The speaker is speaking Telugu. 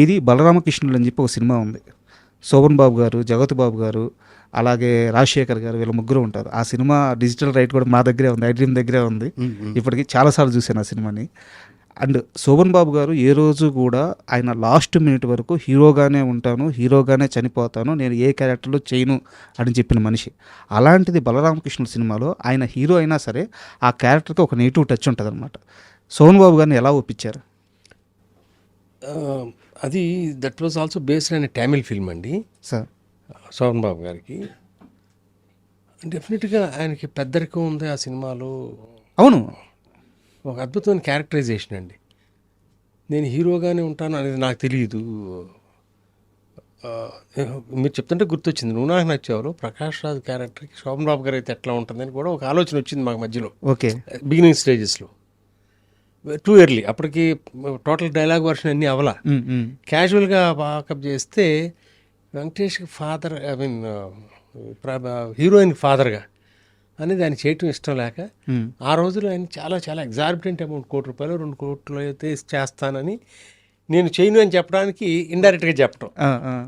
ఇది 'బలరామకృష్ణులు' అని చెప్పి ఒక సినిమా ఉంది. శోభన్ బాబు గారు, జగపతి బాబు గారు, అలాగే రాజశేఖర్ గారు వీళ్ళ ముగ్గురు ఉంటారు. ఆ సినిమా డిజిటల్ రైట్ కూడా మా దగ్గరే ఉంది. ఐ డ్రీమ్ దగ్గరే ఉంది. ఇప్పటికి చాలాసార్లు చూశాను ఆ సినిమాని. అండ్ శోభన్ బాబు గారు ఏ రోజు కూడా ఆయన లాస్ట్ మినిట్ వరకు హీరోగానే ఉంటాను, హీరోగానే చనిపోతాను, నేను ఏ క్యారెక్టర్లో చేయను అని చెప్పిన మనిషి. అలాంటిది 'బలరామకృష్ణుల' సినిమాలో ఆయన హీరో అయినా సరే ఆ క్యారెక్టర్కి ఒక నెగిటివ్ టచ్ ఉంటుంది అనమాట. శోభన్ బాబు గారిని ఎలా ఒప్పించారు? అది దట్ వాజ్ ఆల్సో బేస్డ్ అనే తమిళ్ ఫిల్మ్ అండి. సార్ శోభన్ బాబు గారికి డెఫినెట్గా ఆయనకి పెద్దరికం ఉంది ఆ సినిమాలో. అవును, ఒక అద్భుతమైన క్యారెక్టరైజేషన్ అండి. నేను హీరోగానే ఉంటాను అనేది నాకు తెలియదు. మీరు చెప్తుంటే గుర్తొచ్చింది, నువ్వు నాకు నచ్చేవారు ప్రకాష్ రాజ్ క్యారెక్టర్కి శోభన్ బాబు గారు అయితే ఎట్లా ఉంటుందని కూడా ఒక ఆలోచన వచ్చింది మాకు మధ్యలో. ఓకే, బిగినింగ్ స్టేజెస్లో టూ ఎర్లీ, అప్పటికి టోటల్ డైలాగ్ వర్షన్ అన్నీ అవలా. క్యాజువల్గా వాకప్ చేస్తే వెంకటేష్కి ఫాదర్, ఐ మీన్ హీరోయిన్ ఫాదర్గా అనేది ఆయన చేయటం ఇష్టం లేక ఆ రోజుల్లో ఆయన చాలా చాలా ఎగ్జార్బిటెంట్ అమౌంట్, ₹1 కోటి 2 కోట్లు అయితే చేస్తానని నేను చేయను అని చెప్పడానికి ఇండైరెక్ట్గా చెప్పడం.